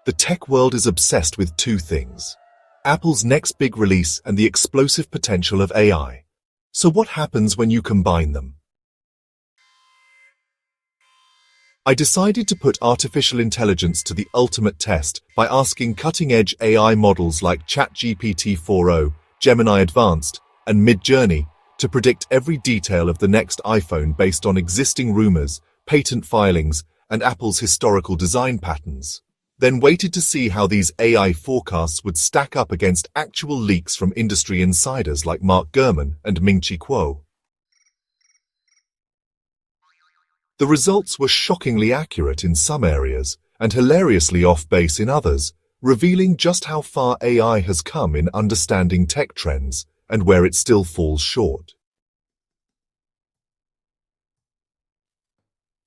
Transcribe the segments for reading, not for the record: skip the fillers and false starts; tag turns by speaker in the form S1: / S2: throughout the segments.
S1: The tech world is obsessed with two things: Apple's next big release and the explosive potential of AI. So what happens when you combine them? I decided to put artificial intelligence to the ultimate test by asking cutting-edge AI models like ChatGPT 4o, Gemini Advanced, and Midjourney to predict every detail of the next iPhone based on existing rumors, patent filings, and Apple's historical design patterns. Then waited to see how these AI forecasts would stack up against actual leaks from industry insiders like Gurman and Ming-Chi. The results were shockingly accurate in some areas and hilariously off base in others, revealing just how far AI has come in understanding tech trends and where it still falls short.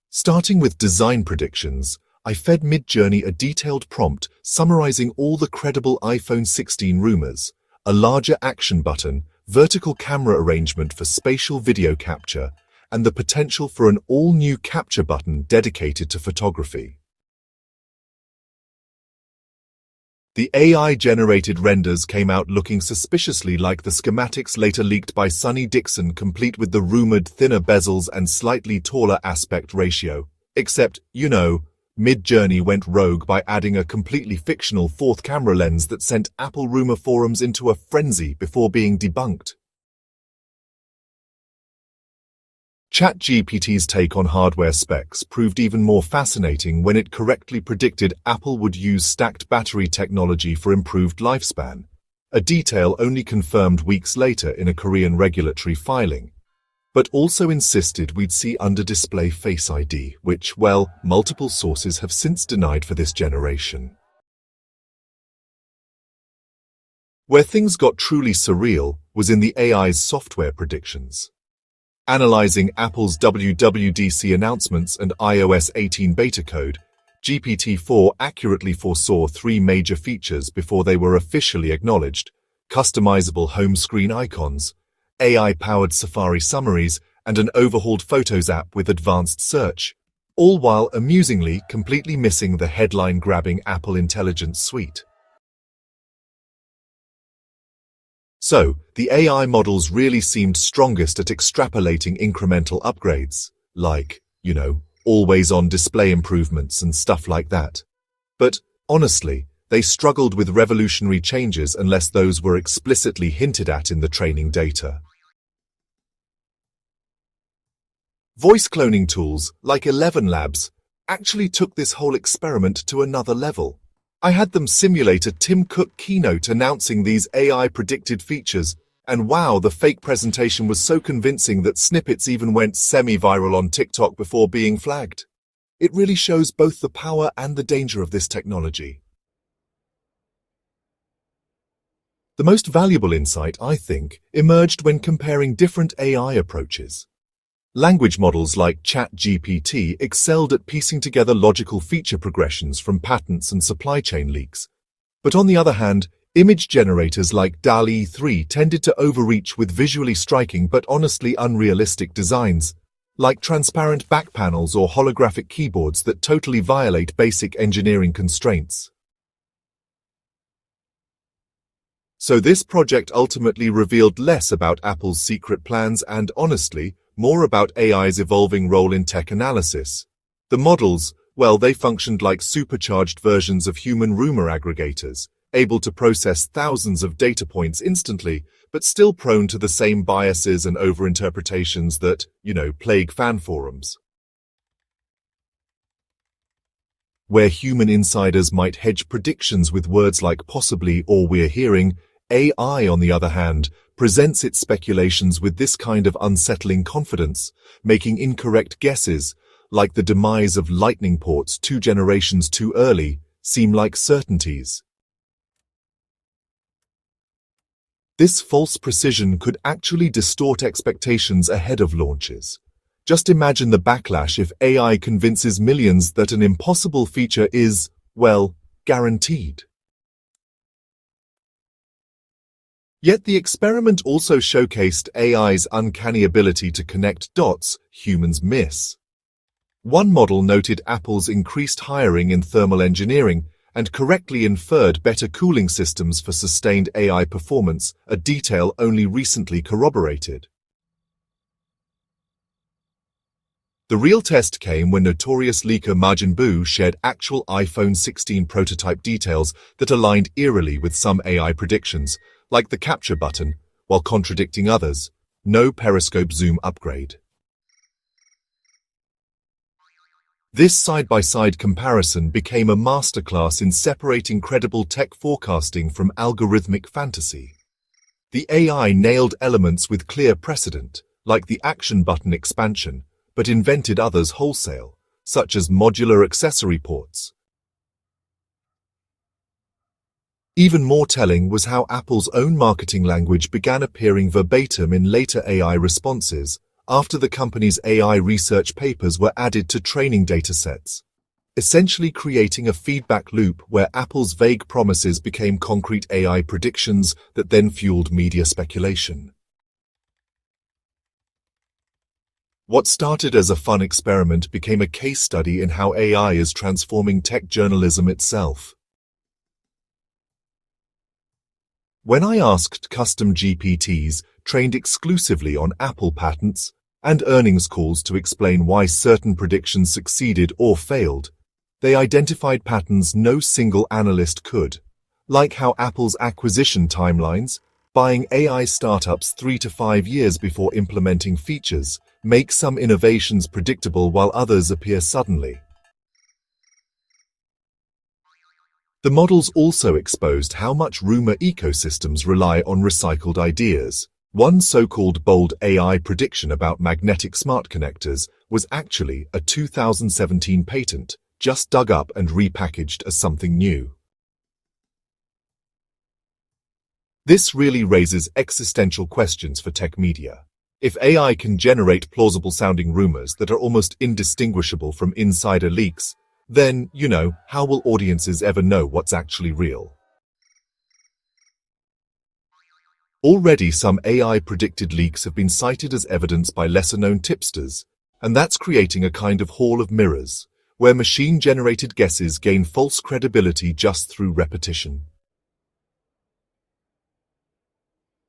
S1: Starting with design predictions, I fed Midjourney a detailed prompt summarizing all the credible iPhone 16 rumors: a larger action button, vertical camera arrangement for spatial video capture, and the potential for an all-new capture button dedicated to photography. The AI-generated renders came out looking suspiciously like the schematics later leaked by Sonny Dixon, complete with the rumored thinner bezels and slightly taller aspect ratio. Except, Midjourney went rogue by adding a completely fictional fourth camera lens that sent Apple rumor forums into a frenzy before being debunked. ChatGPT's take on hardware specs proved even more fascinating when it correctly predicted Apple would use stacked battery technology for improved lifespan, a detail only confirmed weeks later in a Korean regulatory filing, but also insisted we'd see under-display Face ID, which, well, multiple sources have since denied for this generation. Where things got truly surreal was in the AI's software predictions. Analyzing Apple's WWDC announcements and iOS 18 beta code, GPT-4 accurately foresaw three major features before they were officially acknowledged: customizable home screen icons, AI-powered Safari summaries, and an overhauled Photos app with advanced search, all while amusingly completely missing the headline-grabbing Apple Intelligence Suite. So, the AI models really seemed strongest at extrapolating incremental upgrades, like, always-on display improvements and stuff like that. But, honestly, they struggled with revolutionary changes unless those were explicitly hinted at in the training data. Voice cloning tools, like 11 Labs, actually took this whole experiment to another level. I had them simulate a Tim Cook keynote announcing these AI-predicted features, and wow, the fake presentation was so convincing that snippets even went semi-viral on TikTok before being flagged. It really shows both the power and the danger of this technology. The most valuable insight, I think, emerged when comparing different AI approaches. Language models like ChatGPT excelled at piecing together logical feature progressions from patents and supply chain leaks. But on the other hand, image generators like DALL-E 3 tended to overreach with visually striking but honestly unrealistic designs, like transparent back panels or holographic keyboards that totally violate basic engineering constraints. So this project ultimately revealed less about Apple's secret plans and, honestly, more about AI's evolving role in tech analysis. The models, well, they functioned like supercharged versions of human rumor aggregators, able to process thousands of data points instantly, but still prone to the same biases and overinterpretations that, plague fan forums. Where human insiders might hedge predictions with words like possibly or we're hearing, AI, on the other hand, presents its speculations with this kind of unsettling confidence, making incorrect guesses, like the demise of Lightning ports 2 generations too early, seem like certainties. This false precision could actually distort expectations ahead of launches. Just imagine the backlash if AI convinces millions that an impossible feature is, well, guaranteed. Yet the experiment also showcased AI's uncanny ability to connect dots humans miss. One model noted Apple's increased hiring in thermal engineering and correctly inferred better cooling systems for sustained AI performance, a detail only recently corroborated. The real test came when notorious leaker Majin Buu shared actual iPhone 16 prototype details that aligned eerily with some AI predictions, like the capture button, while contradicting others. No periscope zoom upgrade. This side-by-side comparison became a masterclass in separating credible tech forecasting from algorithmic fantasy. The AI nailed elements with clear precedent, like the action button expansion, but invented others wholesale, such as modular accessory ports. Even more telling was how Apple's own marketing language began appearing verbatim in later AI responses, after the company's AI research papers were added to training datasets, essentially creating a feedback loop where Apple's vague promises became concrete AI predictions that then fueled media speculation. What started as a fun experiment became a case study in how AI is transforming tech journalism itself. When I asked custom GPTs trained exclusively on Apple patents and earnings calls to explain why certain predictions succeeded or failed, they identified patterns no single analyst could, like how Apple's acquisition timelines, buying AI startups 3 to 5 years before implementing features, make some innovations predictable while others appear suddenly. The models also exposed how much rumor ecosystems rely on recycled ideas. One so-called bold AI prediction about magnetic smart connectors was actually a 2017 patent, just dug up and repackaged as something new. This really raises existential questions for tech media. If AI can generate plausible-sounding rumors that are almost indistinguishable from insider leaks, then, how will audiences ever know what's actually real? Already some AI-predicted leaks have been cited as evidence by lesser-known tipsters, and that's creating a kind of hall of mirrors, where machine-generated guesses gain false credibility just through repetition.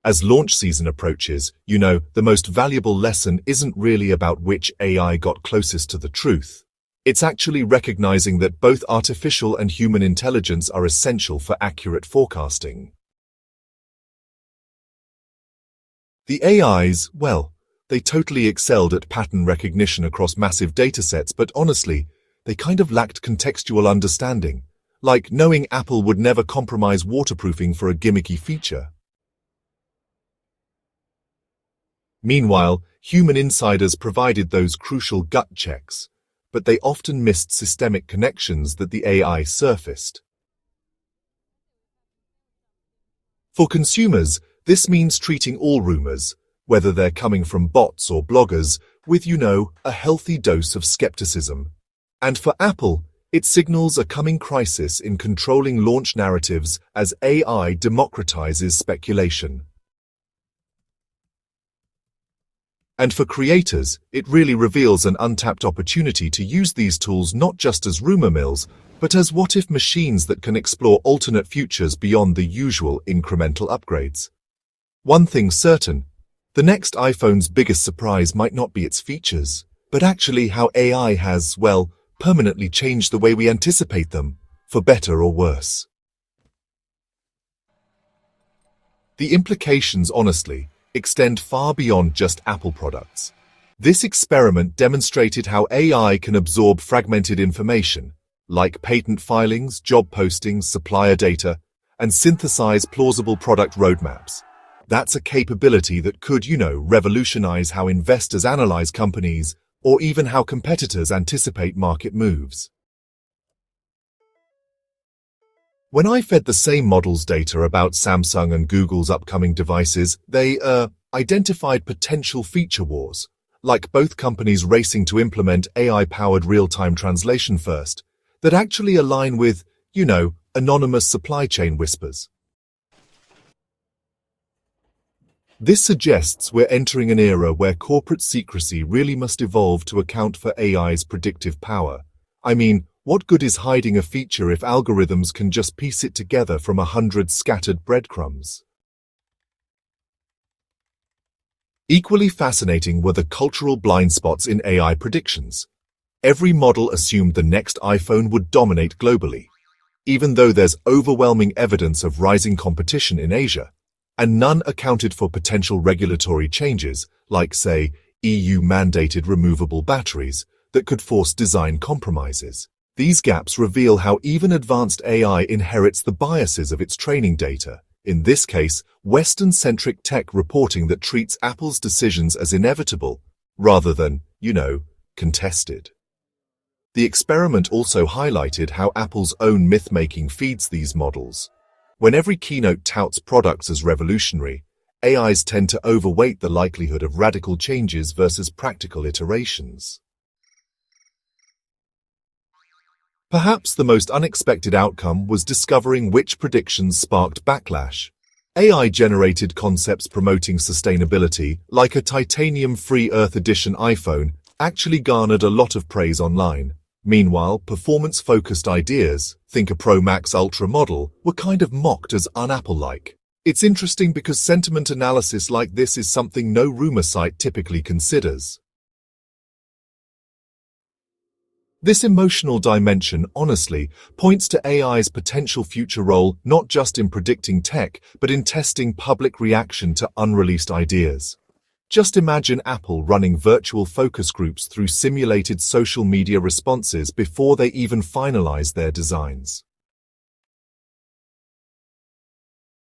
S1: As launch season approaches, the most valuable lesson isn't really about which AI got closest to the truth. It's actually recognizing that both artificial and human intelligence are essential for accurate forecasting. The AIs, they totally excelled at pattern recognition across massive datasets, but honestly, they kind of lacked contextual understanding, like knowing Apple would never compromise waterproofing for a gimmicky feature. Meanwhile, human insiders provided those crucial gut checks, but they often missed systemic connections that the AI surfaced. For consumers, this means treating all rumors, whether they're coming from bots or bloggers, with, a healthy dose of skepticism. And for Apple, it signals a coming crisis in controlling launch narratives as AI democratizes speculation. And for creators, it really reveals an untapped opportunity to use these tools not just as rumor mills, but as what-if machines that can explore alternate futures beyond the usual incremental upgrades. One thing's certain, the next iPhone's biggest surprise might not be its features, but actually how AI has, permanently changed the way we anticipate them, for better or worse. The implications, honestly, extend far beyond just Apple products. This experiment demonstrated how AI can absorb fragmented information, like patent filings, job postings, supplier data, and synthesize plausible product roadmaps. That's a capability that could, revolutionize how investors analyze companies, or even how competitors anticipate market moves. When I fed the same models data about Samsung and Google's upcoming devices, they identified potential feature wars, like both companies racing to implement AI-powered real-time translation first, that actually align with, anonymous supply chain whispers. This suggests we're entering an era where corporate secrecy really must evolve to account for AI's predictive power. What good is hiding a feature if algorithms can just piece it together from 100 scattered breadcrumbs? Equally fascinating were the cultural blind spots in AI predictions. Every model assumed the next iPhone would dominate globally, even though there's overwhelming evidence of rising competition in Asia, and none accounted for potential regulatory changes, like, say, EU-mandated removable batteries, that could force design compromises. These gaps reveal how even advanced AI inherits the biases of its training data, in this case, Western-centric tech reporting that treats Apple's decisions as inevitable, rather than, contested. The experiment also highlighted how Apple's own myth-making feeds these models. When every keynote touts products as revolutionary, AIs tend to overweight the likelihood of radical changes versus practical iterations. Perhaps the most unexpected outcome was discovering which predictions sparked backlash. AI-generated concepts promoting sustainability, like a titanium-free Earth Edition iPhone, actually garnered a lot of praise online. Meanwhile, performance-focused ideas, think a Pro Max Ultra model, were kind of mocked as un-Apple-like. It's interesting because sentiment analysis like this is something no rumor site typically considers. This emotional dimension, honestly, points to AI's potential future role not just in predicting tech, but in testing public reaction to unreleased ideas. Just imagine Apple running virtual focus groups through simulated social media responses before they even finalize their designs.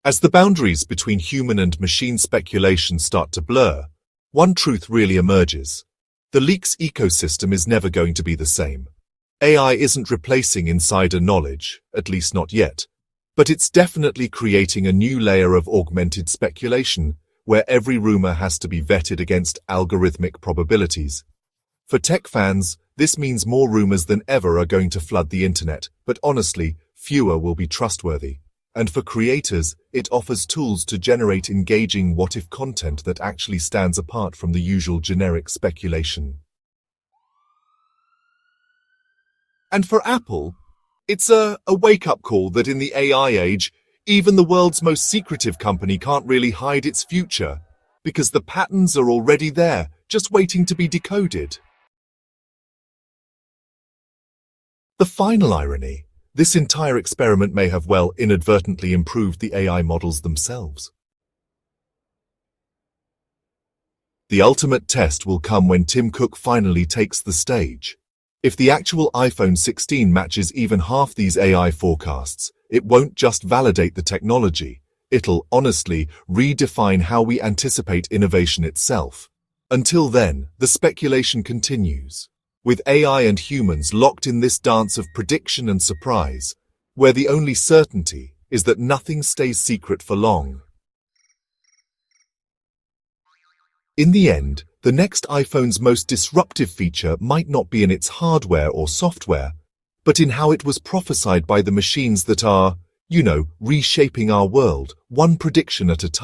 S1: As the boundaries between human and machine speculation start to blur, one truth really emerges. The leaks ecosystem is never going to be the same. AI isn't replacing insider knowledge, at least not yet, but it's definitely creating a new layer of augmented speculation, where every rumor has to be vetted against algorithmic probabilities. For tech fans, this means more rumors than ever are going to flood the internet, but honestly, fewer will be trustworthy. And for creators, it offers tools to generate engaging what-if content that actually stands apart from the usual generic speculation. And for Apple, it's a wake-up call that in the AI age, even the world's most secretive company can't really hide its future, because the patterns are already there, just waiting to be decoded. The final irony: this entire experiment may have inadvertently improved the AI models themselves. The ultimate test will come when Tim Cook finally takes the stage. If the actual iPhone 16 matches even half these AI forecasts, it won't just validate the technology, it'll honestly redefine how we anticipate innovation itself. Until then, the speculation continues, with AI and humans locked in this dance of prediction and surprise, where the only certainty is that nothing stays secret for long. In the end, the next iPhone's most disruptive feature might not be in its hardware or software, but in how it was prophesied by the machines that are, reshaping our world, one prediction at a time.